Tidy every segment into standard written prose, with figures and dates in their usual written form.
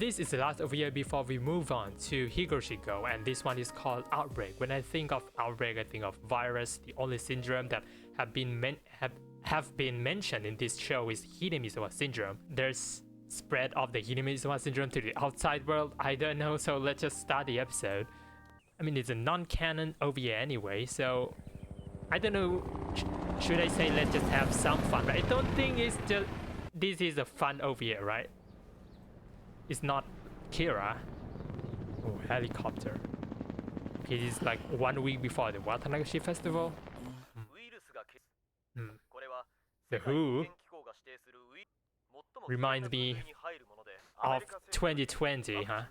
this is the last OVA before we move on to Higurashi Go, and this one is called Outbreak. When I think of Outbreak, I think of virus. The only syndrome that have been mentioned in this show is Hinamizawa syndrome. There's spread of the Hinamizawa syndrome to the outside world. I don't know, so let's just start the episode. I mean, it's a non-canon OVA anyway, so I don't know. Should I say let's just have some fun? Right? I don't think it's just this is a fun OVA, right? It's not Kira. Oh, helicopter. Okay, this is like 1 week before the Watanagashi festival. The Who reminds me of 2020, huh?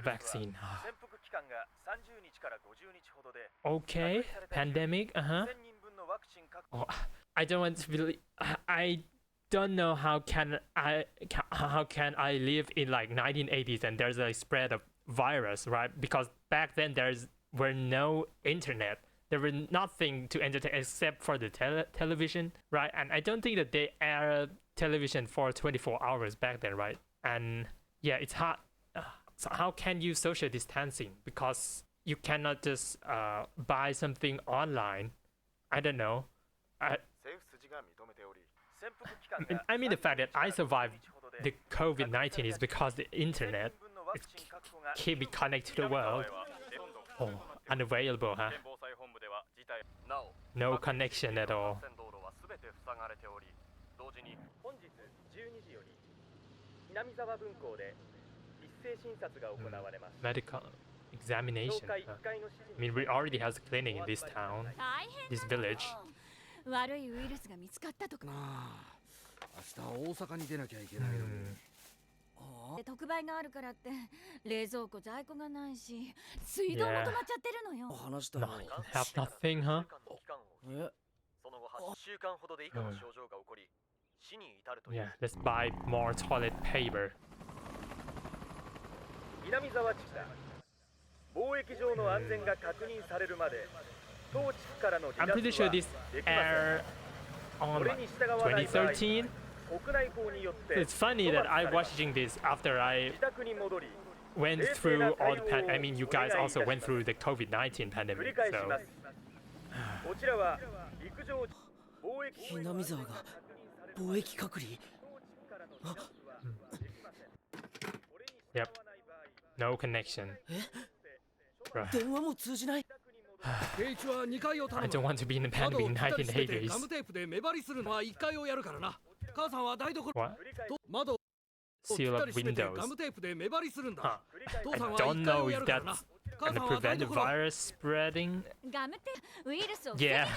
Vaccine. Okay, pandemic, Oh, I don't want to believe. I don't know how can I live in like 1980s and there's a spread of virus, right? Because back then were no internet. There was nothing to entertain except for the television, right? And I don't think that they aired television for 24 hours back then, right? And yeah, it's hard. So how can you social distancing? Because you cannot just buy something online. I don't know. I mean the fact that I survived the COVID-19 is because the internet keep me connected to the world. Oh, unavailable, huh? No connection at all. Medical examination. I mean, we already have a clinic in this town, this village. 悪いウイルスが見つかったとか。明日大阪に出なきゃいけないのに。特売があるからって冷蔵庫在庫がないし、水道も止まっちゃってるのよ。話したら。Have nothing, huh? その後8週間ほどで以下の症状が起こり、死に至るという。Yeah, let's buy more toilet paper. 南沢地区だ。貿易上の安全が確認されるまで。I'm pretty sure this aired on 2013. It's funny that I'm watching this after I went through all the I mean, you guys also went through the COVID-19 pandemic, so. 南沢が貿易隔離。Yep. No connection. 電話も通じない。I don't want to be in the pandemic in 1980s. What? Seal up windows. Huh. I don't know if that's gonna prevent the virus spreading. Yeah.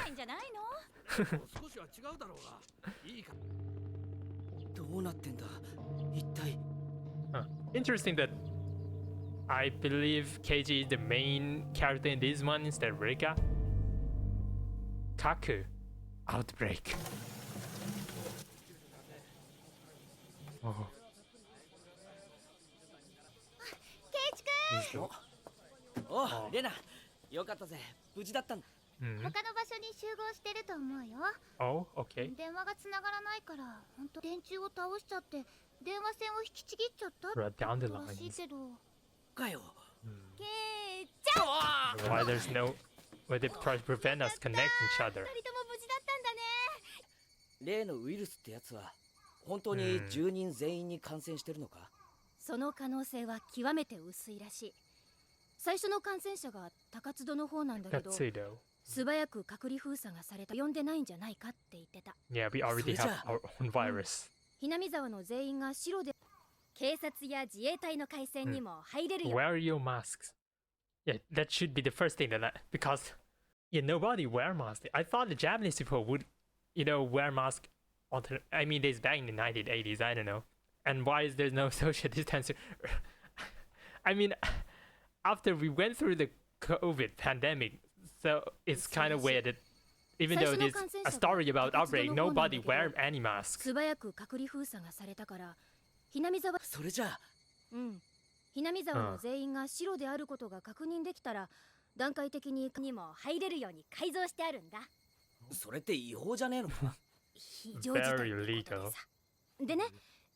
Interesting that I believe KG is the main character in this one instead of Rika. Kaku. Outbreak. Oh. おう、レナ、よかったぜ。無事だったんだ。他の場所に集合してると思うよ。Oh, okay. 電話が繋がらないから、本当電柱を倒しちゃって電話線を引きちぎっちゃったってらしいけど。かよ。ケイちゃん。Why there's no why they prevent us connecting each other? 二人とも無事だったんだね。例のウイルスってやつは本当に住人全員に感染してるのか？その可能性は極めて薄いらしい。最初の感染者が高津戸の方なんだけど、素早く隔離封鎖がされた呼んでないんじゃないかって言ってた。Yeah, we already have our own virus. 南沢の全員が白で、警察や自衛隊の回線にも入れるよ。Wear your masks. Yeah, that should be the first thing that because yeah, nobody wear masks. I thought the Japanese people would, wear masks. I mean, this back in the 1980s. I don't know. And why is there no social distancing? I mean, after we went through the COVID pandemic, so it's kind of weird that even though there's a story about outbreak, nobody wear any masks. 素早く隔離封鎖がされたから、南沢。それじゃあ。南沢の全員が白であることが確認できたら、段階的にも入れるように改造してあるんだ。それって違法じゃねえのか？非常事態ってことでさ。でね、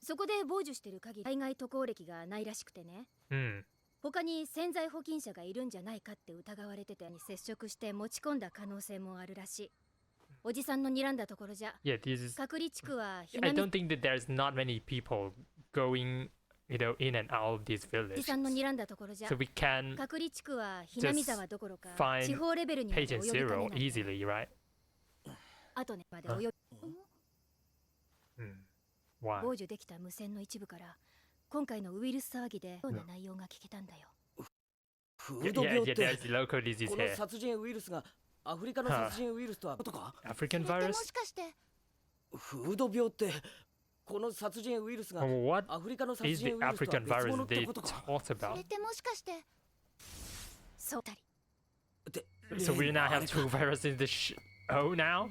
そこで傍受してる限り海外渡航歴がないらしくてね。Hmm. 他に潜在保菌者がいるんじゃないかって疑われててに接触して持ち込んだ可能性もあるらしい。おじさんの睨んだところじゃ。Yeah, this is. 隔離地区はひ I なみ don't think that there's not many people going, in and out of this おじ village. さんの睨んだところじゃ。 So we can 隔離地区はひなみ沢どころか find 地方レベルにまで及 patient びかね zero ない。 easily, right? あとねまで及び Hmm. Why? 傍受できた無線の一部から今回のウイルス騒ぎでどんな内容が聞けたんだよ。フ Yeah, ード yeah, 病っ yeah, て there's local disease この here. 殺人ウイルスがアフリカの殺人ウイルスとはことか？ African それって virus? もしかしてフード病ってこの殺人ウイルスが Well, what アフリカの殺 is 人 the ウイルスとは African 別物 virus って they ことか？ talked そ about? れってもしかしてそうだり。で So we now あ have れ two か viruses in the show now?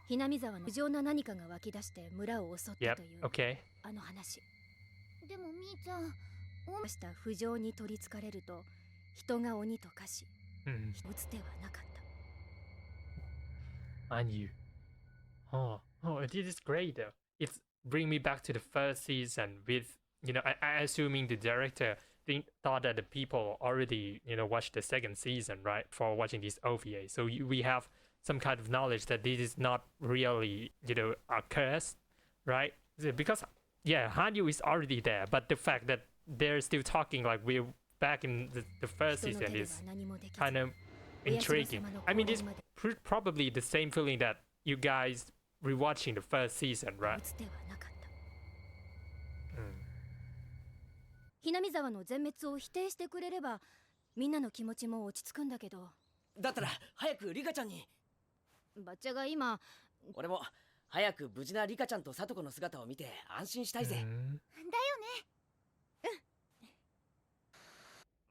ひなみ沢の異常な何かが湧き出して村を襲った Yep, という okay. あの話。でもみーちゃんした不浄に取りつかれると人が鬼と化し Hmm. 打つ手はなかった。 I knew. Oh, this is great though. It's bring me back to the first season with, I assuming the director thought that the people already, watched the second season, right? For watching this OVA. So we have some kind of knowledge that this is not really, a curse, right? Because, yeah, Hanyu is already there, but the fact that they're still talking like we're back in the first 人の手 season では is 何もできず kind of intriguing. I mean, it's probably the same feeling that you guys rewatching the first season, 打 right? つ手はなかった。 Mm. ひなみ沢の全滅を否定してくれればみんなの気持ちも落ち着くんだけど、だったら早くリカちゃんに。バッチャが今俺も早く無事なリカちゃんとサトコの姿を見て安心したいぜ。 Mm. だよね。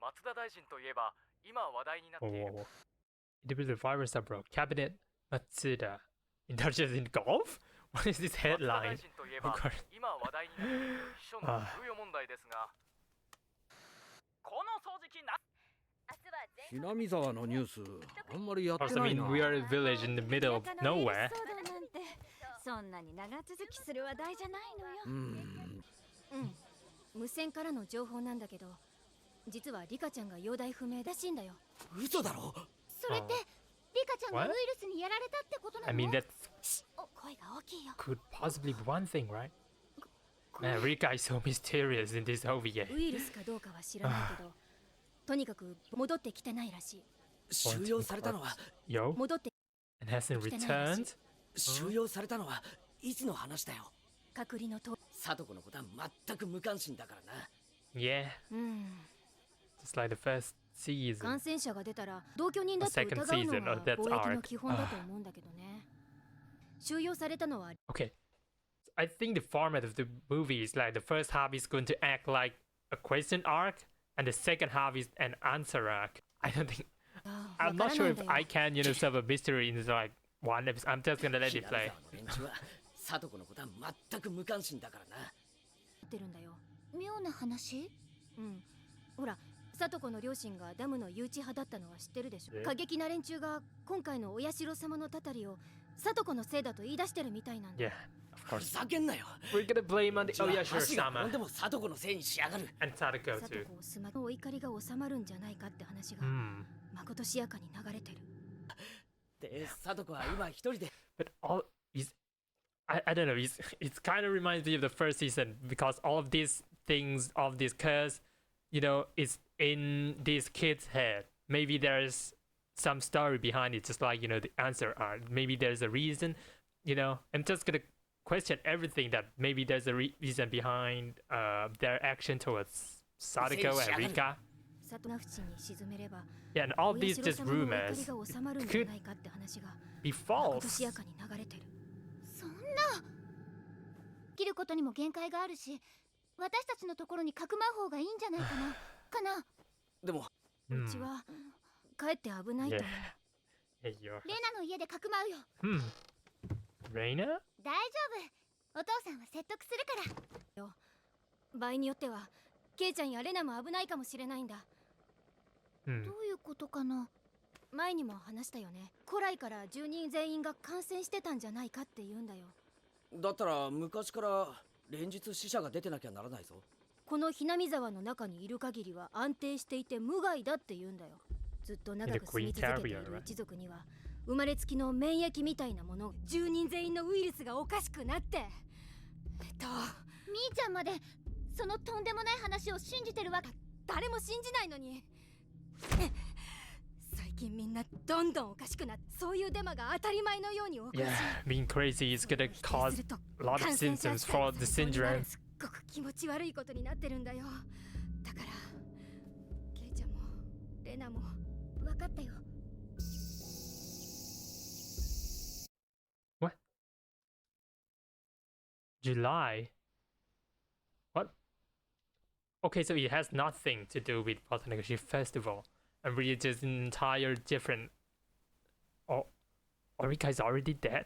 松田大臣といえば今話題になって Whoa, い whoa, る whoa. Individual virus that broke. Cabinet Matsuda. Indulgence in golf? What is this 松田大 headline? 臣といえば Of course. 今話題になっている秘書の給与問題ですがこの掃除機なひなみ沢のニュースあんまりやって Also, I ない mean, な。 we are a village in the middle of nowhere. そんなに長続きする話題じゃないのよ。うん。無線からの情報なんだけど、実はリカちゃんが容体不明らしいんだよ。嘘だろ？それって Oh. リカちゃんが What? ウイルスにやられたってことな I の？ mean, that お声が大きいよ。 could possibly be one thing, right? Man, Rika is so mysterious in this OVA. ウイルスかどうかは知らないけど、とにかく戻ってきてないらしい。収容されたのは Yo? 戻って And hasn't returned? 収容されたのはいつの話だよ。隔離のと。サトコのことは全く無関心だからな。 Yeah, うん。 just like the first season. 感染者が出たら同居人だって疑うの Second season, が oh, that's 貿易の arc. 基本だと思うんだけどね。収容されたのは Okay. I think the format of the movie is like the first half is going to act like a question arc, and the second half is an answer arc. I don't think. わ I'm か not ら sure ないん if だよ。 I can, solve a mystery in like one episode. I'm just gonna let ひ it なみ play. 沢の連中はサトコのことは全く無関心だからな。ってるんだよ。妙な話？うん。ほら、サトコの両親がダムの誘致派だったのは知ってるでしょ。え過激な連中が今回のお社様のたたりをサトコのせいだと言い出してるみたいなんだ。 Yeah, of ふ course. ざけんなよ。 We're gonna blame on the うちは oh yeah, sure, 足が転ん Sama でもサトコのせいにしやがる。 and Sadako サト too. コをすまお怒りが収まるんじゃないかって話が Hmm. まことしやかに流れてる。で、サトコは今一人で But all is I don't know, it's kind of reminds me of the first season because all of these things, all of this curse, is in this kid's head. Maybe there's some story behind it, just like, the answer art. Maybe there's a reason, I'm just gonna question everything that maybe there's a reason behind their action towards Sadako and Rika. サトナフチに沈めれば Yeah, and all お these 社 just 様の怒り rumors が収まるんじゃないかって話が be まことし false. やかに流れてる。そんな切ることにも限界があるし、私たちのところにかくまう方がいいんじゃないかな。かな。でも Hmm. うちはかえって危ないと Yeah. 思う。 Hey, you're. レナの家でかくまうよ。 Hmm. Reina? 大丈夫。お父さんは説得するからよ。場合によってはケイちゃんやレナも危ないかもしれないんだ。 Hmm. どういうことかな。前にも話したよね。古来から住人全員が感染してたんじゃないかって言うんだよ。だったら昔から連日死者が出てなきゃならないぞ。このひなみ沢の中にいる限りは安定していて無害だって言うんだよ。ずっと長く住み続けている一族には生まれつきの免疫みたいなもの、住人全員のウイルスがおかしくなって、みーちゃんまでそのとんでもない話を信じてるわけ。誰も信じないのに。最近みんなどんどんおかしくなって、そういうデマが当たり前のようにおかしい。Yeah, being crazy is gonna cause a lot of symptoms for the syndrome. すっごく気持ち悪いことになってるんだよ。だからケイちゃんもレナも分かったよ。What? July? What? Okay, so it has nothing to do with Watanabe Festival, and really just an entire different. Oh, are you guys already dead?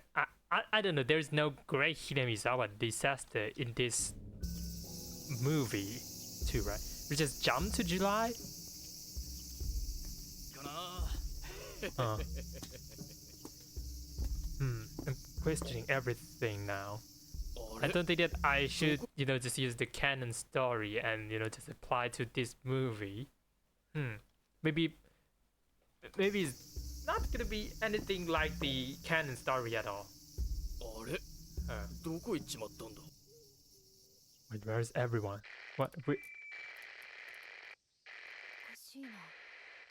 I don't know. There's no great Hinamizawa disaster in this movie, too, right? We just jump to July. I'm questioning everything now. I don't think that I should, just use the canon story and, just apply to this movie. Maybe it's not gonna be anything like the canon story at all. Wait, where's everyone? What? Wait. おかしいな。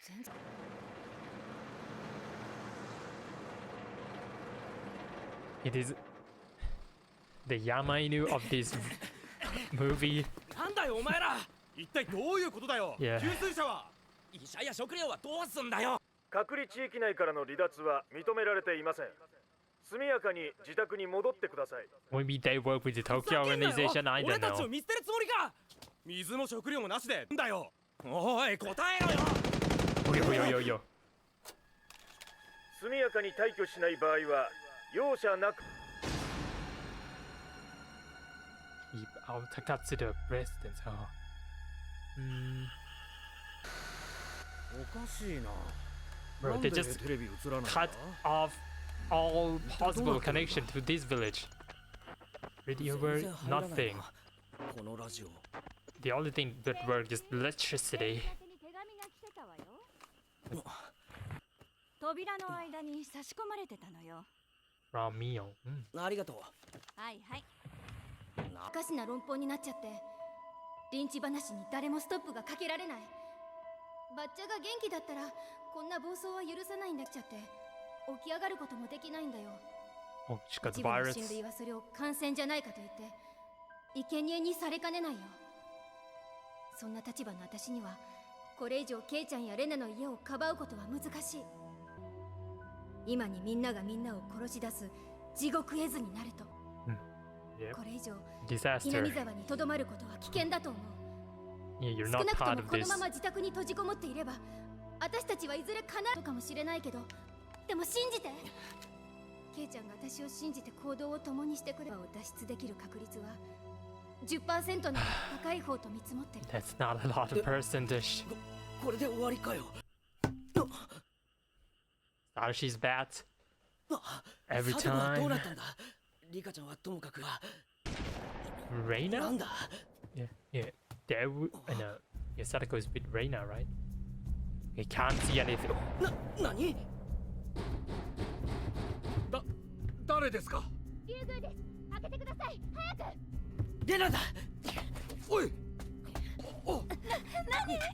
全然。It is the Yamainu of this movie. なんだよお前ら。一体どういうことだよ。 Yeah. 給水車は医者や食料はどうすんだよ。隔離地域内からの離脱は認められていません。速やかに自宅に戻ってください。 Maybe they work with the Tokyo organization. I 俺 don't たちを know. 見捨てるつもりか。水も食料もなしでんだよ。おい答えろよ。Yo. 速やかに退去しない場合は容赦なく。 Keep out Takatsu the residence. Oh. おかしいな。 Bro, なん they で just テレビ映らないんだ cut off all possible connection to this village. Radio were nothing. このラジオ。 The only thing that worked is electricity. 扉の間に差し込まれてたのよ。 Ramio. ありがとう。はいはい。おかしな論法になっちゃって、リンチ話に誰もストップがかけられない。バッチャが元気だったらこんな暴走は許さないんだっちゃって、起き上がることもできないんだよ。 Oh, she got 一 the 部の virus. 親類はそれを感染じゃないかと言って生贄にされかねないよ。そんな立場の私にはこれ以上ケイちゃんやレナの家をかばうことは難しい。今にみんながみんなを殺し出す地獄絵図になると、Yep. これ以上 Disaster. 南沢にとどまることは危険だと思う。 Yeah, you're 少 not なくと part も of この this. まま自宅に閉じこもっていれば私たちはいずれ叶うかもしれないけど、でも信じて、ケイちゃんが私を信じて行動を共にしてくれば脱出できる確率は 10% なら高い方と見積もってる。 That's not a lot of percentage. これで終わりかよ。 Sarashi's bad. Every サトはどう time. なったんだ。リカちゃんはともかく。な Reina? んだ。 Yeah. There no. Yeah, Sadako is with Reina, right? He can't see anything. 何？誰ですか。竜宮です。開けてください。早く。レナだ。おい。お。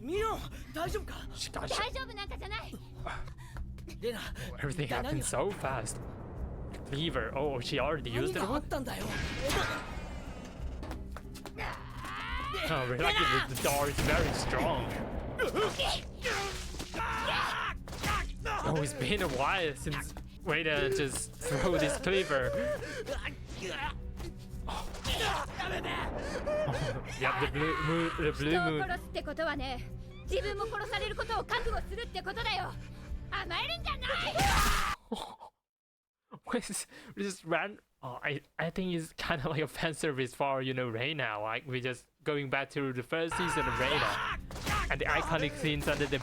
ミロン、大丈夫か。Gosh, 大丈夫なんかじゃない。レナ。 everything happened so fast. Cleaver. Oh, she already 何 used it. があったんだよ。 Oh, we're lucky that the door is very strong. Oh, it's been a while since Reina just threw this cleaver. Oh. Yeah, the blue moon. 人を殺すってことはね、自分も殺されることを覚悟するってことだよ。甘えるんじゃない。We just ran. Oh, I think it's kind of like a fan service for Reina. Like we're just going back to the first season of Reina and the iconic scenes under the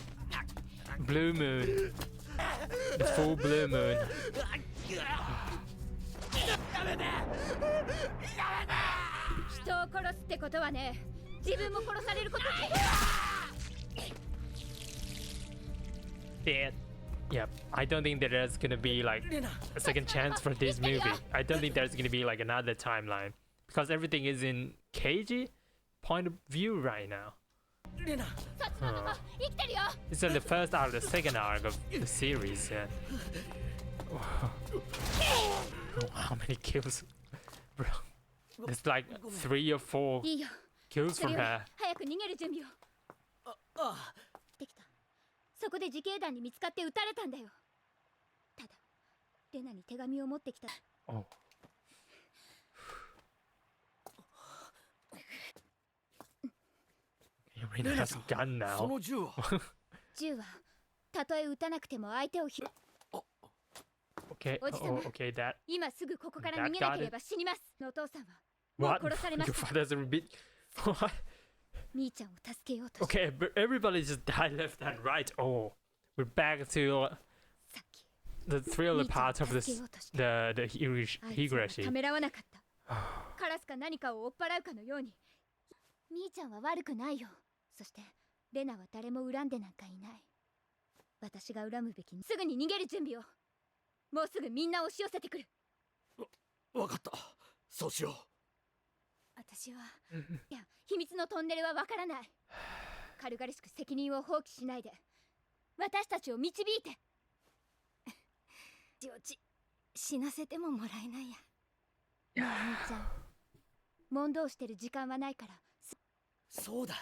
blue moon, the full blue moon. 人を殺すってことはね、自分も殺されること。 Yeah. Yep. I don't think that there's gonna be like a second chance for this movie. I don't think there's gonna be like another timeline because everything is in Keiji point of view right now. レナ、サツママ、生きてるよ。 It's in the first arc, the second arc of the series. Yeah. How many kills, bro? There's like 3 or 4いいよ。 kills そ from れより her. 早く逃げる準備を。できた。そこで自警団に見つかって撃たれたんだよ。ただ、レナに手紙を持ってきた。 Oh. Irina has a gun そ now. の銃は銃はたとえ撃たなくても相手をOkay. What's Oh, the- okay. That. 今すぐここから逃げなければ死にます。お父さんはもう What? 殺されま Your した。 father's a bit. What? みーちゃんを助けようとして Okay, but everybody just died left and right. Oh, we're back to さっき the thriller みーちゃんを part of 助 this. けようとして The あいつらが Higurashi. ためらわなかった。カラスか何かを追っ払うかのように。みーちゃんは悪くないよ。そしてレナは誰も恨んでなんかいない。私が恨むべき。すぐに逃げる準備を。もうすぐみんな押し寄せてくる。わかった。そうしよ私はいや、秘密のトンネルはわからない。軽々しく責任を放棄しないで私たちを導いて。ジョージ、死なせてももらえないや。ねえ兄ちゃん、問答してる時間はないから。そうだ、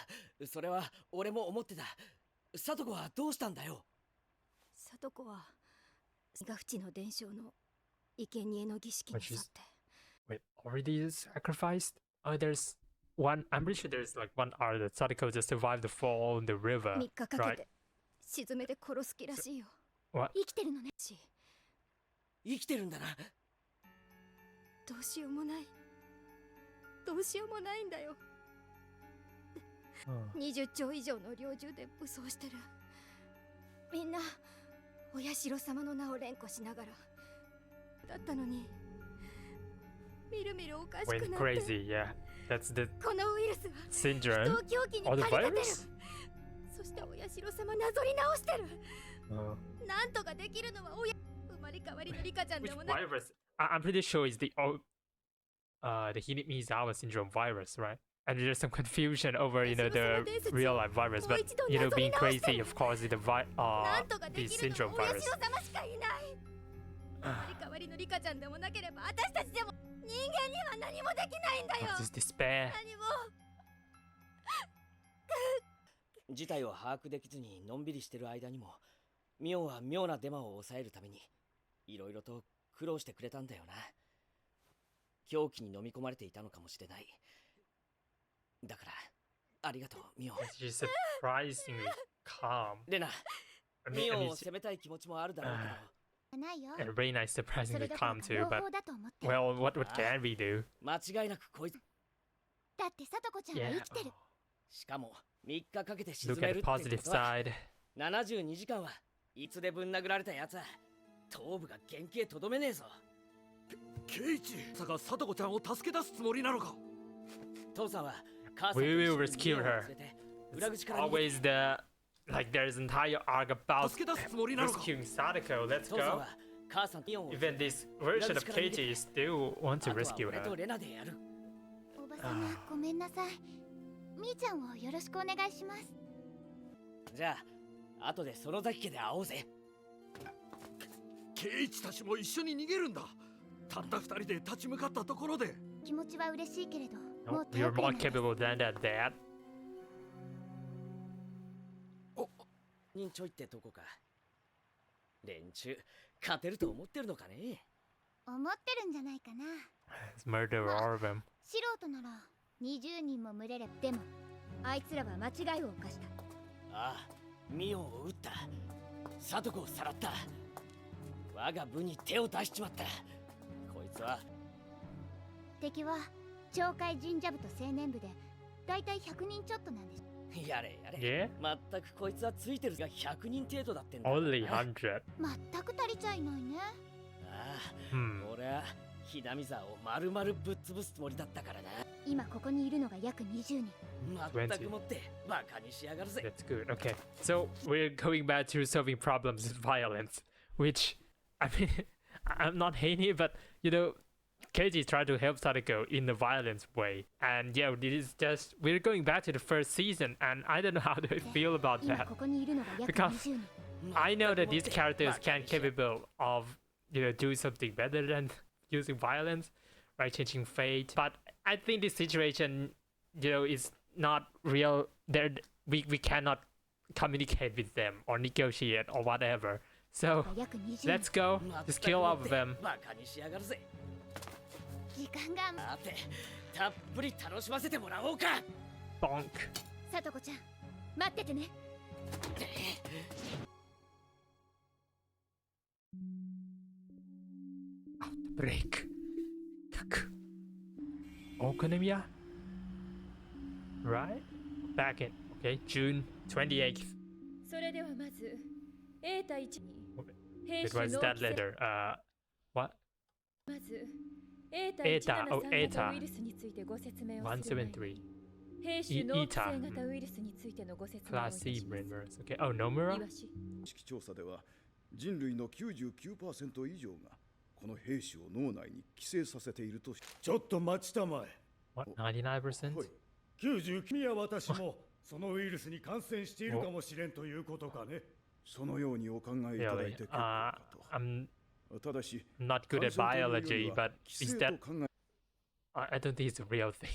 それは俺も思ってた。聡子はどうしたんだよ。聡子はが淵の伝承の生贄の儀式に沿って。 Wait, already sacrificed? Oh, there's one. I'm pretty sure there's like one arc that Sadako just survived the fall in the river. 3日かけ Right? て沈めて殺す気らしいよ。 What? 生きてるのね。し、生きてるんだな。どうしようもない。どうしようもないんだよ。 Oh. 20丁以上の猟銃で武装してる。みんなお社様の名を連呼しながらだったのに、みるみるおかしく Went なって。 crazy, yeah. That's the このウイルスは syndrome. 人を狂気に Or 駆 the り立てる。 virus? そしてお社様なぞり直してる。 Oh. なんとかできるのは生まれ変わりのリカちゃん Which でもない。 virus? I'm pretty sure it's the Hinamizawa syndrome virus, right? And there's some confusion over, you know, the real life virus, but you know, being crazy, of course, is the なんとかで the きるの syndrome はお社 virus. 様しかいない。生まれ変わりのリカちゃんでもなければ私たちでも人間には何もできないんだよ。 This despair. 何も。事態を把握できずにのんびりしてる間にも、ミオンは妙なデマを抑えるためにいろいろと苦労してくれたんだよな。狂気に飲み込まれていたのかもしれない。だからありがとう、ミオン。 She's surprisingly calm. レナ、 I ミ mean, オ I ン mean, を責めたい気持ちもあるだろうけど、ないよ。 and Reina is そ surprisingly れどころ calm か too, 両 but 方だと思ってる。 well, what can we do? 間違いなくこいつ。だってさとこちゃんは Yeah. 生きてる。しかも3日かけて沈 Look め at る the って positive ことは、 side. 72時間はいつでぶん殴られたやつは頭部が原型とどめねえぞ。ケイチ、まさか聡子ちゃんを助け出すつもりなのか。父さんは母さんと We 一 will 緒に rescue ミオンを her. 連れて裏 It's 口から逃げ always the like there's entire arc about 助け出すつもりなのか。 rescuing Sadako. Let's 父さん go. は母さんとミオンを Even this version of Keiji still want あ to とは rescue 俺と her. レナでやる。おばさま、ごめんなさい。みーちゃんをよろしくお願いします。じゃあ後で園崎家で会おうぜ。ケイチたちも一緒に逃げるんだ。たった二人で立ち向かったところで。気持ちは嬉しいけれど、も No, う手 you're 遅れ more なんです。 capable than that. 人ちょいってとこか。連中勝てると思ってるのかね。思ってるんじゃないかな。 Let's murder all of them. 素人なら20人も群れれば。でもあいつらは間違いを犯した。ああ、ミオンを撃った。聡子をさらった。我が部に手を出しちまった。こいつは敵は町会神社部と青年部でだいたい100人ちょっとなんです。やれやれ。 Yeah? まったくこいつはついてるが100人程度だってんだ。 Only あ 100. 全く足りちゃいないね。あ、Hmm. 俺はひなみ沢を丸々ぶっ潰すつもりだったからな。今ここにいるのが約20人。全くもってバカにしやがるぜ。 That's good. Okay, so we're going back to solving problems with violence, which, I mean, I'm not hating it, but you know, Keiji tried to help Sadako in a violent way, and yeah, this is just we're going back to the first season, and I don't know how to feel about 今 that ここにいるのが約 because 20人。 I know that these characters can capable of doing something better than using violence, right? Changing fate, but I think this situation, is not real. There, we cannot communicate with them or negotiate or whatever. So 約20人。 let's go. 全 Just く kill も all っ of て them. バカにしやがるぜ。時間が。さて、たっぷり楽しませてもらおうか。 Bonk. さとこちゃん、待っててね。Outbreak. Kaku. Okonomiya. Right? Back in June 28th. それではまず A 対1に It was that letter. What? まず A 対 Eta, oh, 173 Eta. 型ウイルスについてご説明をする前に173. 兵種脳性 Eta. 型ウイルスについてのご説明をいた Class し C ます。 members. Okay. Oh, Nomura? イワシ式調査では人類の 99% 以上がこの兵士を脳内に寄生させているとしちょっと待ちたまえ。 What? 99%? 90君や私もそのウイルスに感染しているかもしれんということかね。そのようにお考えいただい Really? て結構か I'm と。ただし not good at 感染という biology, よりは but 寄 is 生 that と考え I don't think it's a real thing,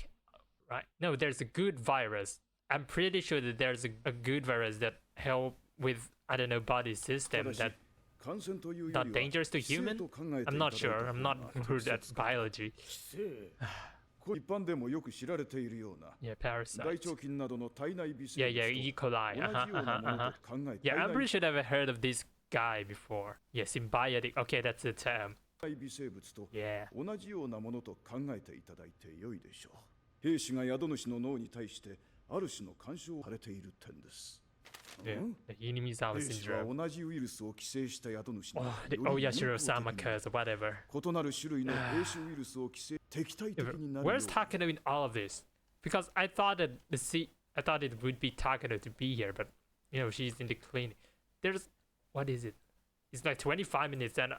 right? No, there's a good virus. I'm pretty sure that there's a good virus that help with I don't know body た system だし that 感染というより not は dangerous to 寄生 human. と考えて I'm いただ not いた sure. I'm not 方が good 適 at 切 biology. 一般でもよく知られているような Yeah, 大 parasites. 腸菌などの体内微生 Yeah, yeah, 物 E. と coli. 同じよう Uh-huh, な uh-huh, もの uh-huh. と考え Yeah, 体 I'm 内 pretty sure I've heard of this guy before. Yeah, symbiotic. Okay, that's the term. 微生物と Yeah. 同じようなものと考えていただいてよいでしょう。兵士が宿主の脳に対してある種の干渉をされている点です。 Yeah. The Hinimizawa 兵士は syndrome. 同じウイルスを寄生した宿主に Oh, よ the り有効的 Oyashiro-sama に curse or whatever. 異なる種類の兵士ウイルスを寄生敵対的になるよう Where's Takano in all of this? Because I thought that I thought it would be Takano to be here, but she's in the clinic. There's what is it? It's like 25 minutes and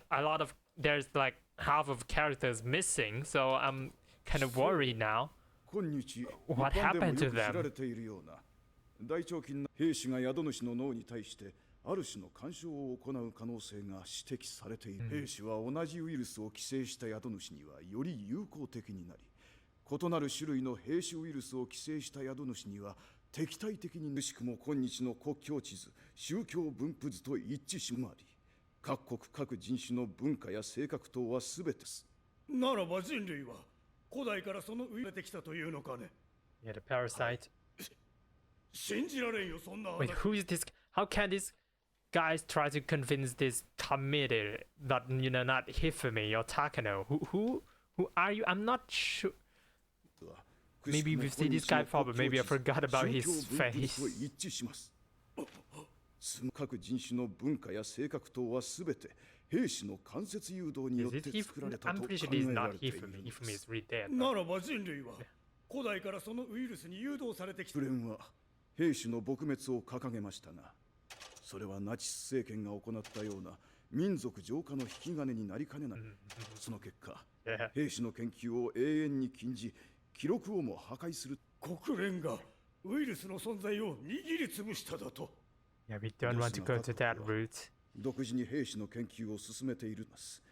there's like half of characters missing, so I'm kind of worried now. 今日 What 一般でも happened to よく知 them? られているような大腸菌の兵士が宿主の脳に対してある種の干渉を行う可能性が指摘されている、兵士は同じウイルスを寄生した宿主にはより有効的になり異なる種類の兵士ウイルスを寄生した宿主には敵対的にしくも今日の国境地図宗教分布図と一致しまり各国各人種の文化や性格等は全てです。ならば人類は古代からそのウイルスが出てきたというのかね。 Yeah, the parasite. 信じられんよそんな話。 Wait, who is this? How can these guys try to convince this committee that not Hifumi or Takano? Who are you? I'm not sure. Maybe we've seen this guy before, but maybe I forgot about his face. 一致します。各人種の文化や性格等はすべて兵士の間接誘導によっ Is て it 作られ Hifumi? たと I'm 考 pretty sure this is えら not れている Hifumi. の Hifumi で is す。 really dead. ならば人類は古代からそのウイルスに誘導されてきた。ソ連は兵士の撲滅を掲げましたが、それはナチス政権が行ったような民族浄化の引き金になりかねない。その結果、 Yeah. 兵士の研究を永遠に禁じ、記録をも破壊する。国連がウイルスの存在を握りつぶしただと。 Yeah, we don't want to go to that route. 独自に兵士の研究を進めているのです。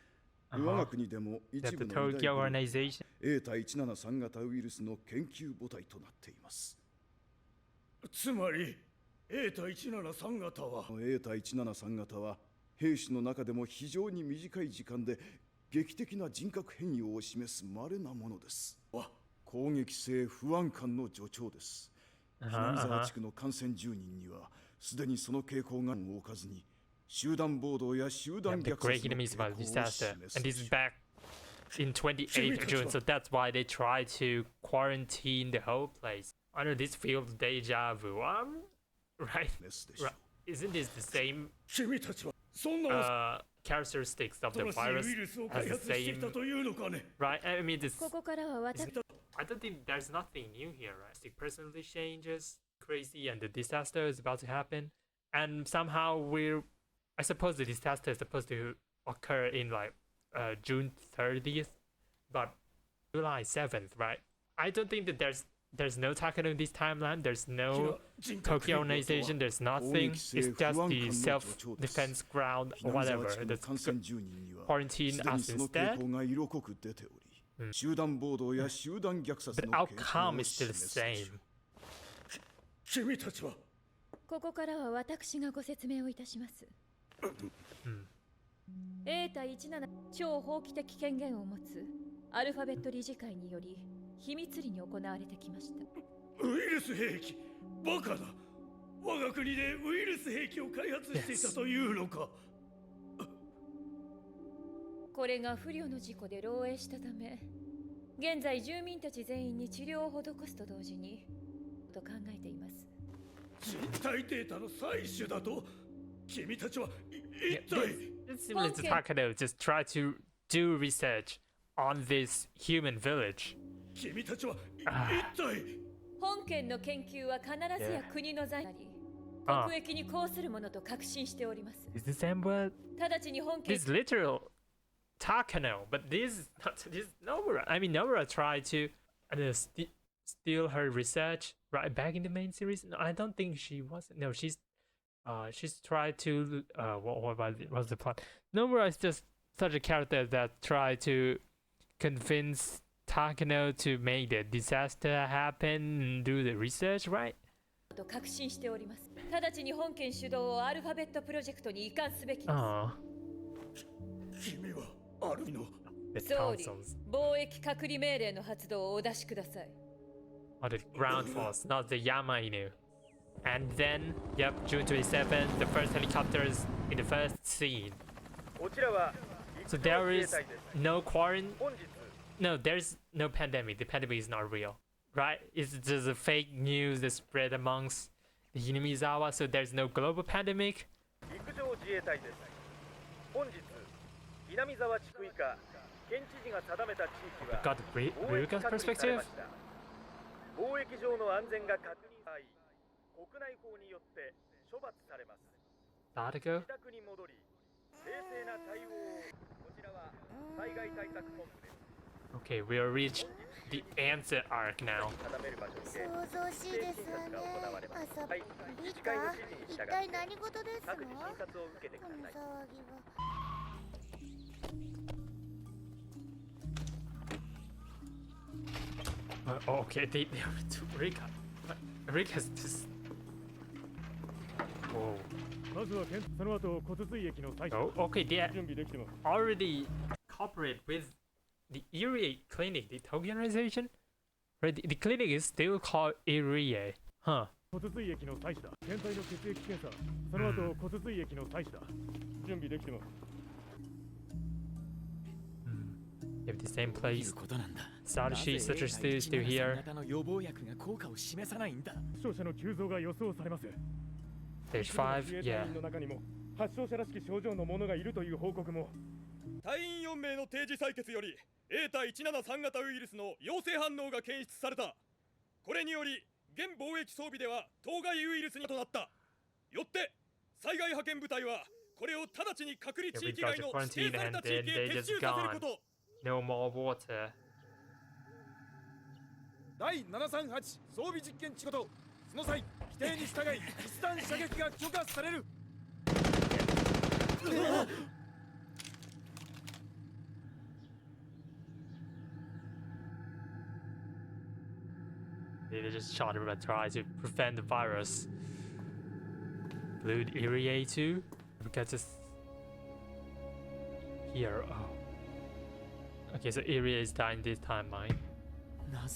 Uh-huh. 我が国でも That's 一 the 部の医 Tokyo 大軍 organization. エータ173型ウイルスの研究母体となっています。つまり A 対173型はエータ173型は兵士の中でも非常に短い時間で劇的な人格変容を示す稀なものです。攻撃性不安感の助長です。南沢地区の感染10人にはすでにその傾向が多かずに集団暴動や集 Yeah, 団 the 虐 Great 殺の Enemy is about 傾向を disaster, 示す and this is back in 28th June, so that's why they try to quarantine the whole place. I know this feels deja vu. Right? でしょう。 Isn't this the same 君たちはそんな characteristics of the virus has the same, right? I mean, this. ここからは私 I don't think there's nothing new here, right? The personality changes, crazy, and the disaster is about to happen, and somehow I suppose the disaster is supposed to occur in like June 30th, but July 7th, right? I don't think that there's no Takano in this timeline. There's no Tokyo organization. There's nothing. It's just the self-defense ground or whatever. The quarantine us instead. But outcome is still the same. 君たちはここからは私がご説明をいたします。エータ17超法規的権限を持つアルファベット理事会により秘密裏に行われてきました。ウイルス兵器バカだ。我が国でウイルス兵器を開発していたというのか。これが不慮の事故で漏洩したため、現在住民たち全員に治療を施すと同時にと考えています。人体データの採取だと君たちは一体 It's similar to Takano, just try to do research on this human village. 君たちは一体本件の研究は必ずや国の財に国益に抗するものと確信しております。 Is this Amber? 直ちに本件 This literal Takano, but this Nomura. I mean, Nomura tried to steal her research right back in the main series. No, I don't think she was. No, she's tried to what was the plot? Nomura is just such a character that tried to convince Takano to make the disaster happen and do the research, right? と確信しております。直ちに本件主導をアルファベットプロジェクトに移管すべきです。君はあるの。総理、貿易隔離命令の発動をお出しください。Or the ground force, not the Yamainu. And then, yep, June 27th, the first helicopters in the first scene. So there is no quarantine. No, there's no pandemic. The pandemic is not real, right? It's just a fake news that spread amongst the Hinamizawa. So there's no global pandemic. Got the Ryuka's perspective. 貿易上の安全が確認され、国内法によって処罰されます。 Article. 自宅に戻り、冷静な対応を。こちらは災害対策本部です。 Okay, we'll reach the answer arc now. 想像しいですわね。朝リカ、一体何事ですの？この騒ぎは。Okay, they were to Rika. Rika's just. Whoa. Oh, okay, they already cooperate with the Irie Clinic, the Tokyo organization. Right, the clinic is still called Irie. Huh. They have the same place. Satoshi Satoshi is still here. Stage 5, yeah. 発症者らしき症状の者がいるという報告も。隊員4名の定時採血より A 対173型ウイルスの陽性反応が検出された。これにより現貿易装備では当該ウイルスにとなった。よって災害派遣部隊はこれを直ちに隔離地域外の指定された地域へ撤収させること。 No more water. 第738装備実験地ことその際規定に従い実弾射撃が許可される。They just shot him and tried to prevent the virus. Blue Irie too? Because it's here. Oh. Okay, so Irie is dying this timeline. Yeah,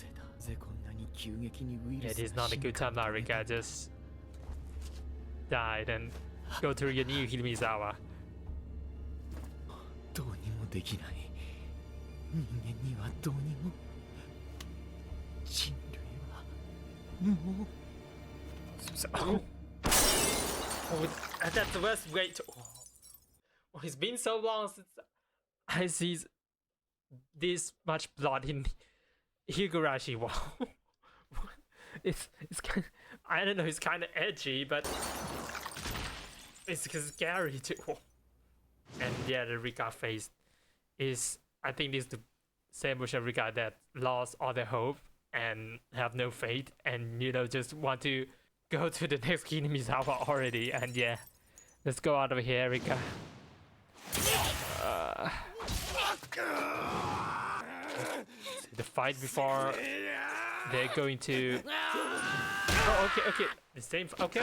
it is not a good timeline. Rika just died and go through your new Hinamizawa. どうにもできない。人間にはどうにも。人類はもう。So, oh, that's the worst way to. Oh, it's been so long since I see this much blood in Higurashi. Wow. it's kind of, I don't know, it's kind of edgy, but it's scary too. And yeah, the Rika face is, I think this is the same version of Rika that lost all their hope and have no faith, and you know, just want to go to the next Hinamizawa already. And yeah, let's go out of here, Rika. The fight before they're going to. Oh, okay. The same. Okay.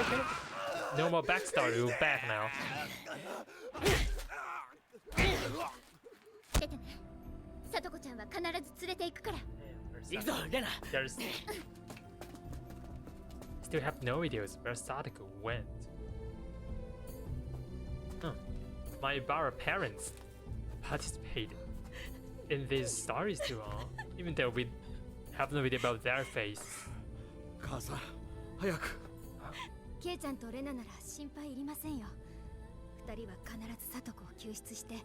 No more backstory. We're back now. There's still have no ideas where Sadako went. My Bara parents participated in these stories too, even though we have no idea about their face. 母さん早くケイちゃんとレナなら心配いりませんよ。二人は必ずサトコを救出して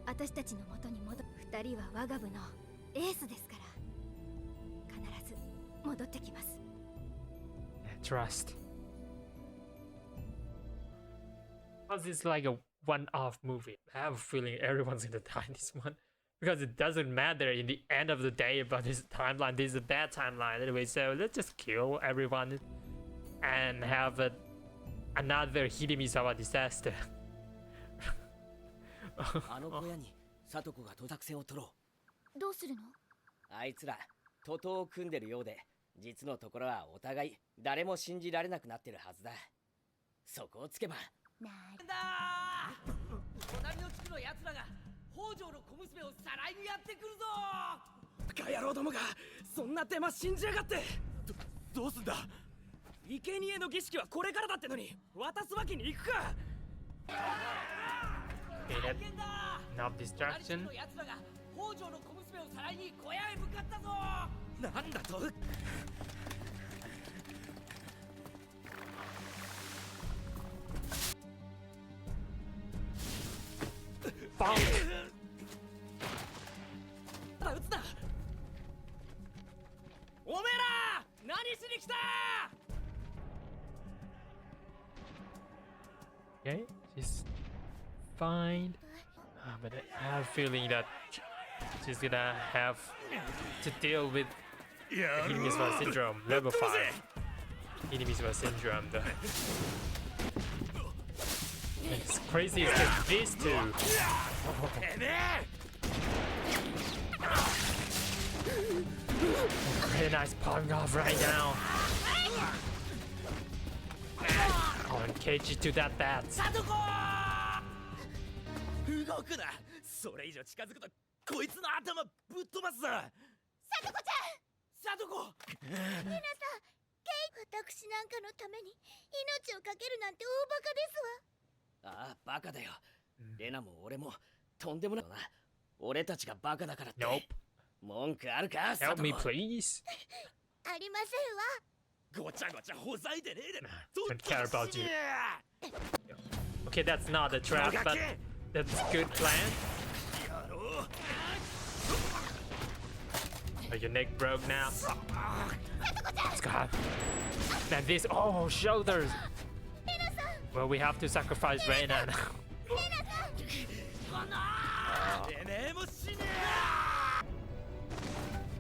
私たちの元に戻る。二人は我が部のエースですから必ず戻ってきます。Trust. Because it's like a one-off movie. I have a feeling everyone's gonna die in this one. Because it doesn't matter in the end of the day about this timeline. This is a bad timeline anyway, so let's just kill everyone and have another Hinamizawa disaster. あの小屋にサトコが作戦を取ろう。どうするの？あいつら徒党を組んでるようで、実のところはお互い誰も信じられなくなってるはずだ。そこをつけば。なんだ隣の地区の奴らが北条の小娘をさらいにやってくるぞ。バカ野郎どもがそんな手間信じやがって。どうすんだ。生贄の儀式はこれからだってのに渡すわけにいくか。Okay, enough distraction. 北条の小娘をさらいに小屋へ向かったぞ。なんだと。Bonk! 撃つな。おめえら何しに来た。 Okay, she's fine. But I have a feeling that she's gonna have to deal with Hinamizawa syndrome, level 5. Hinamizawa syndrome, though. It's crazy is that these two. Very nice popping off right now. Oh, and Keiji to that bat. 動くな。それ以上近づくとこいつの頭ぶっ飛ばすぞ。サトコちゃん。サトコ。レナさん、ケイ、私なんかのために命をかけるなんて大バカですわ。ああ、バカだよ。レナも俺もとんでもないな。俺たちがバカだからって。Nope. 文句あるか、サト Help コ。me, please. ありませんわ。ごちゃごちゃほざいてねえでな。 Don't care about you. Okay, that's not a trap, but that's a good plan. Oh, your neck broke now. Let's go. And this, oh, shoulders. Well, we have to sacrifice Reina now.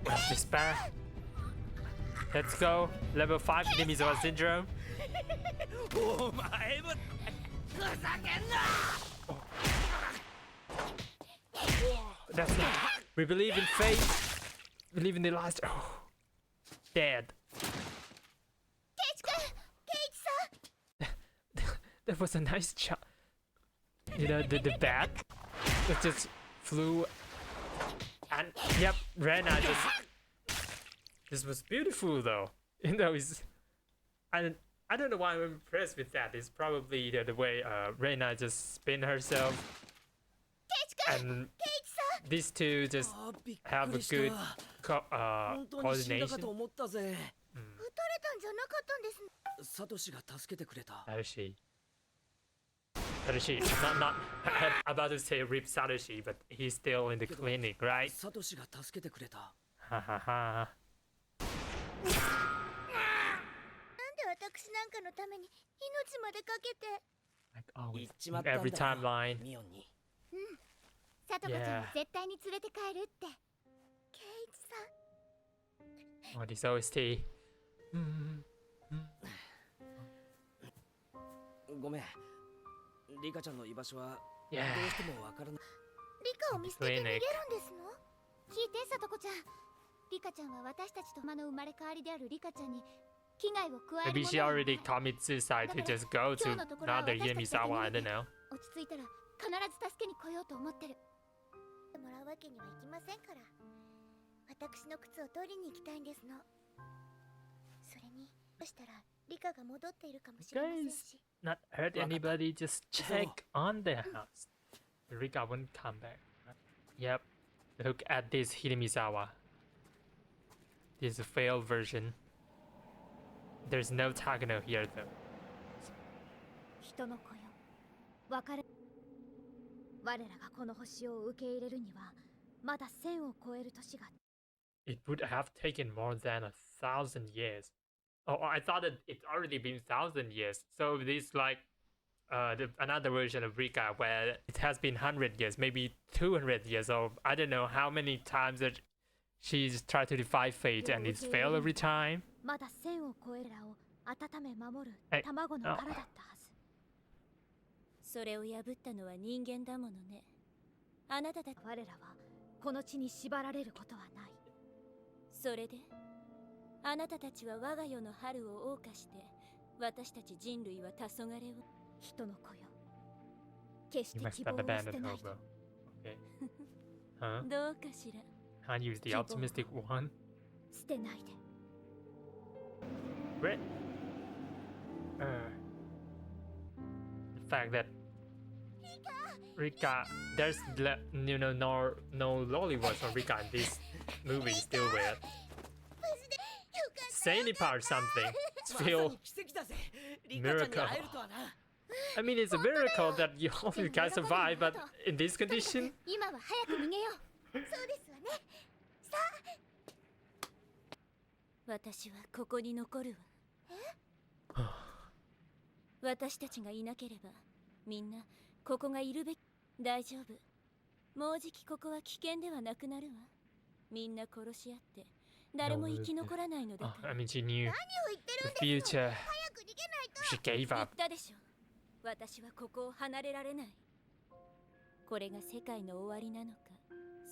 What's this back? Let's go. Level 5 Hinamizawa syndrome. Oh my. That's not. We believe in fate. Believe in the last. Oh, dead. That was a nice shot. You know, the bat that just flew. And yep, Rena just. This was beautiful though. You know, I don't know why I'm impressed with that. It's probably the way Rena just spin herself. And these two just have a good coordination. サトシが助けてくれた。How is she? Satoshi, not about to say Rip Satoshi, but he's still in the clinic, right? サトシが助けてくれた。 Ha ha ha. なんで私なんかのために命までかけて。 Like 言 always, っちまったんだ every よ timeline. ミオンに。さとこちゃん Yeah. は絶対に連れて帰るってケイイチさん Oh, this OST. ごめん。リカちゃんの居場所はど Yeah. うしてもわからない。リカを見捨てて逃げるん Clinic. ですの聞いてさとこちゃんリカちゃんは私たちとマの生まれ変わりであるリカちゃんに危害を加える Maybe も she のはな already い commit suicide to just go to another Higurashi. I don't know. 落ち着いたら必ず助けに来ようと思ってるもらうわけにはいきませんから私の靴を取りに行きたいんですのそれにどうしたらリカが戻っているかもしれませんし Not hurt anybody, just check on their house. Rika won't come back. Yep. Look at this Hirimizawa. This is a failed version. There's no Takano here though. 人の子よ別れ我らがこの星を受け入れるにはまだ1000を超える年が It would have taken more than 1,000 years. Oh, I thought that it's already been 1,000 years. So this like another version of Rika where it has been 100 years, maybe 200 years old. I don't know how many times that she's tried to defy fate and it's failed every time. まだ1000を超えるらを温め守るはい卵の殻だったはずそれを破ったのは人間だものね。あなただ。我らはこの地に縛られることはないそれであなたたちは我が世の春を謳歌して私たち人類は黄昏を人の子よ決し You て must 希望 have を捨 abandoned てない hope. Okay. Huh? どうかしら。 Can't use the optimistic one. 捨てないで Right? The fact that Rika, there's no lollywood on Rika in this movie is still weird. Sandy part something. It's まさ feel に奇跡だぜ。リカちゃんに会えるとはな。 I mean it's a miracle that you all you guys survive, but in this condition, 今は早く逃げようそうですわねさあ私はここに残るわ。私たちがいなければみんなここがいるべき。大丈夫。もうじきここは危険ではなくなるわ。みんな殺し合って誰も生き残らないのだ oh, から。 I mean she knew 何を言ってるん the ですの future. 早く逃げないと She gave 言っ up. たでしょ。私はここを離れられない。これが世界の終わりなのか、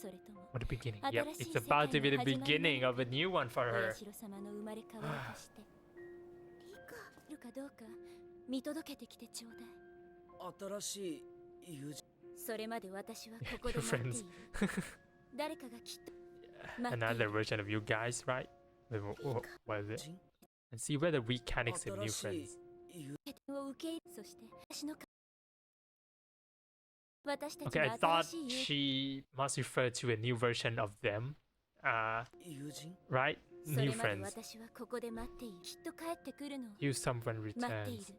それとも What the beginning? Yep, it's about to be the beginning of a new one for お her. 社様の生まれ変わりとしているかどうか見届けてきてちょうだい。新しい友人。それまで私はここ Your で待ってい friends. る。誰かがきっと待ってい Another る。 version of you guys, right? Wait, what is it? And see whether we can accept new 新しい friends. 友を受け入れ、そして私たち Okay, I の thought 新しい友 she must refer to a new version of them. 友人 Right? それ New まで friends. 私はここで待っている。きっと帰ってくるのを You someone 待ってい returns. る。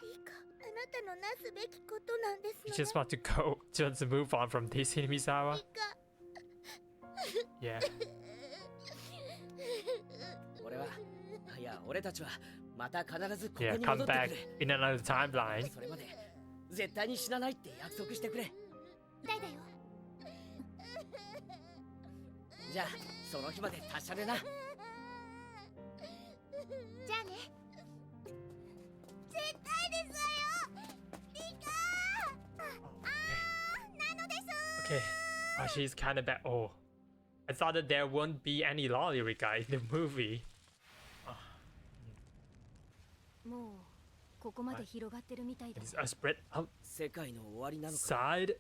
リカあなたのなすべきことなんです You のね just want to go, just move on from this Hinamizawa? リカ Yeah. 俺は、いや俺たちはまた必ずここ Yeah, に come 戻ってく back れ。 in another timeline. それまで絶対に死なないって約束してくれ。だいだよじゃあその日まで達者でな。じゃあね絶対ですわよリカなのです Okay. Oh, she's kind of bad. Oh. I thought that there won't be any lolly Rika in the movie. もうここまで広がってるみたいだ It's a spread 世界の終わりなのか。 outside.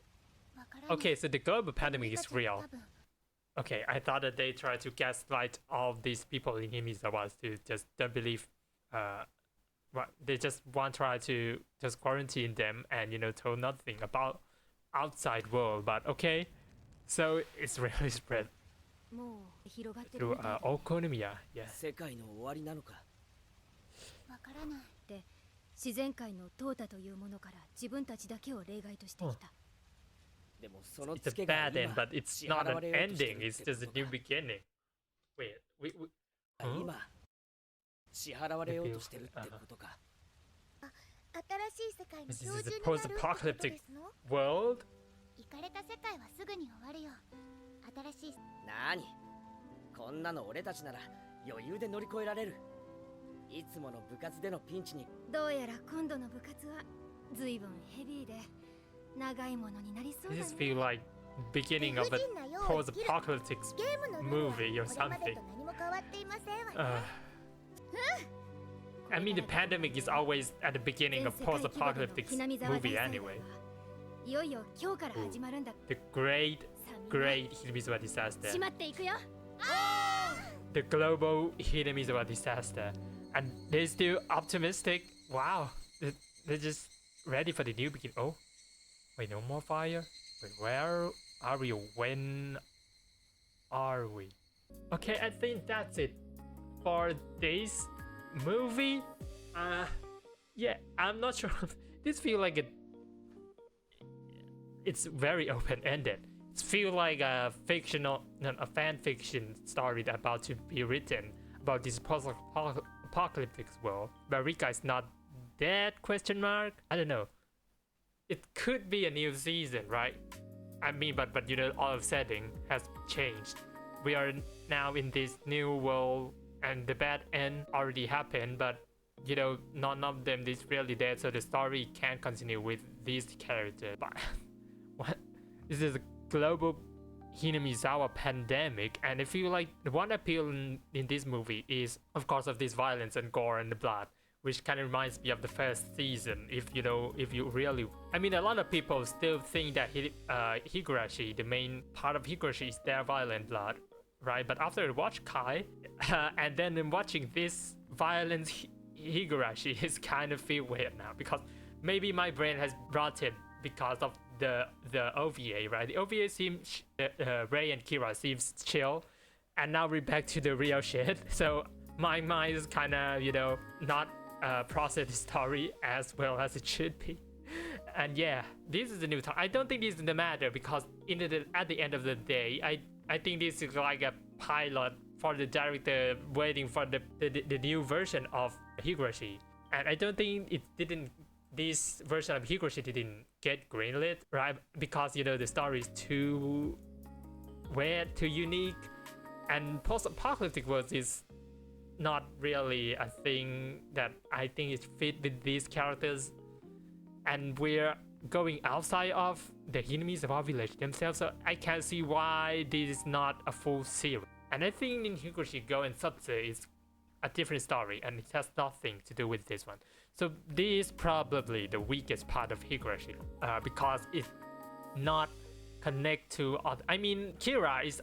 わからない Okay, so the global pandemic is 多 real. 分 Okay, I thought that they tried to gaslight all of these people in Himizawa to just don't believe, what they just want to try to just quarantine them and tell nothing about outside world. But okay, so it's really spread もう広がってる through みたいだ Okonomiya. Yeah. 世界の終わりなのか。わからないで自然界の淘汰というものから自分たちだけを例外としてきた。でもその It's ツ a ケが bad end, 今 but it's 支 not 払 an われようとして ending. るっ It's て just こ a と new か。 beginning. Wait, huh? 今支払われようとしてるってことか。新しい世界の This 標 is 準 a になるってこと post-apocalyptic ですの？ world. 行かれた世界はすぐに終わるよ。新しいなーに、こんなの俺たちなら余裕で乗り越えられる。いつもの部活でのピンチに。どうやら今度の部活は随分ヘビーで長いものになりそうだ This ね。 feel like beginning of a post-apocalyptic ゲームのルールは movie or これまで something. と何も変わっていませんわね。I mean, the pandemic is always at the beginning of post-apocalyptic movie anyway. いよいよ今日から始まるんだ。 The great Hidemizawa disaster. 閉まっていくよ。 The global Hidemizawa disaster. And they're still optimistic. Wow. They're just ready for the new beginning. Oh. Wait, no more fire? Wait, where are we? When are we? Okay, I think that's it for this movie. Yeah, I'm not sure. This feels like it's very open-ended. It feels like a fan fiction story that's about to be written about this post-apocalyptic world. But Rika is not dead? Question mark. I don't know. It could be a new season, right? I mean, but you know, all of setting has changed. We are now in this new world, and the bad end already happened. But you know, none of them is really dead, so the story can't continue with these characters. But what? This is a global Hinamizawa pandemic, and I feel like the one appeal in this movie is, of course, of this violence and gore and the blood, which kind of reminds me of the first season. If you really, I mean, a lot of people still think that Higurashi, the main part of Higurashi, is their violent blood, right? But after I watch Kai, and then in watching this violence Higurashi, is kind of feel weird now, because maybe my brain has rotted because of the OVA, right? The OVA seems Rei and Kira seems chill, and now we're back to the real shit. So my mind is kind of, you know, not process the story as well as it should be. And yeah, this is the new time. I don't think this is the matter, because at the end of the day, I think this is like a pilot for the director waiting for the new version of Higurashi. And I don't think this version of Higurashi didn't get greenlit, right? Because, you know, the story is too weird, too unique, and post-apocalyptic world is not really a thing that I think is fit with these characters, and we're going outside of the enemies of our village themselves, so I can't see why this is not a full series. And I think in Higurashi Go and Subse is a different story, and it has nothing to do with this one. So this is probably the weakest part of Higurashi, because it's not connect to other. I mean, Kira is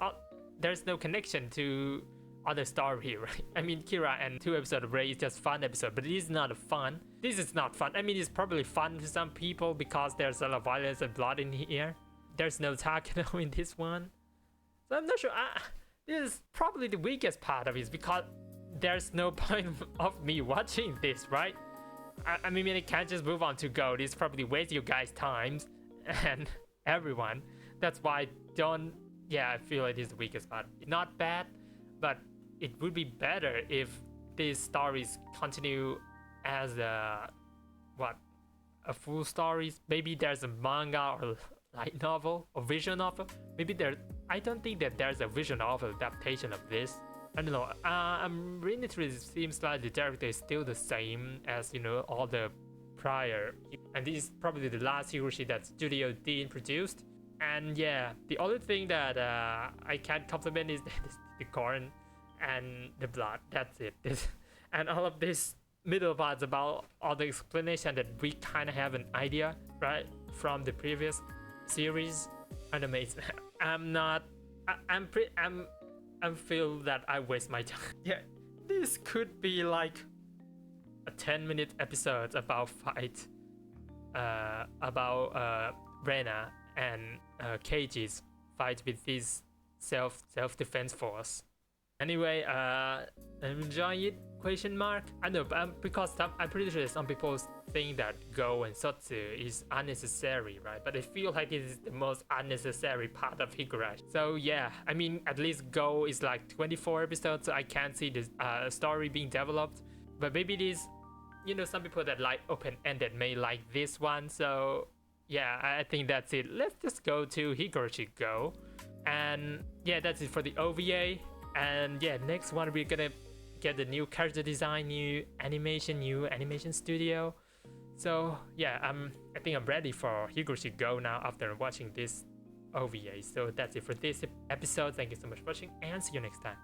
there's no connection to other story here, right? I mean, Kira and 2 episodes of Rei is just fun episode, but it is not fun. This is not fun. I mean, it's probably fun to some people because there's a lot of violence and blood in here. There's no Takano in this one, so I'm not sure. This is probably the weakest part of it, because there's no point of me watching this, right? I mean, I can't just move on to Go. This probably waste you guys' time and everyone. That's why I feel like this is the weakest part. Not bad, but it would be better if these stories continue as a full stories. Maybe there's a manga or light novel or visual novel. Maybe I don't think that there's a visual novel adaptation of this. I don't know. I'm reading through. It seems like the director is still the same as, you know, all the prior, and this is probably the last Higurashi that Studio Dean produced. And yeah, the only thing that I can't compliment is the corn and the blood. That's it. And all of this middle parts about all the explanation that we kind of have an idea, right, from the previous series. Animates. I feel that I waste my time. Yeah, this could be like a 10-minute episode about about Rena and Keiji's fight with this self-defense force. Anyway, I'm enjoying it. Question mark? I know, but because I'm pretty sure some people think that Go and Sotsu is unnecessary, right? But I feel like this is the most unnecessary part of Higurashi. So yeah, I mean, at least Go is like 24 episodes, so I can't see this story being developed. But maybe it is, you know, some people that like open-ended may like this one. So yeah, I think that's it. Let's just go to Higurashi Go. And yeah, that's it for the OVA. And yeah, next one we're gonna get the new character design, new animation studio. So yeah, I think I'm ready for Higurashi Go now after watching this OVA. So that's it for this episode. Thank you so much for watching and see you next time.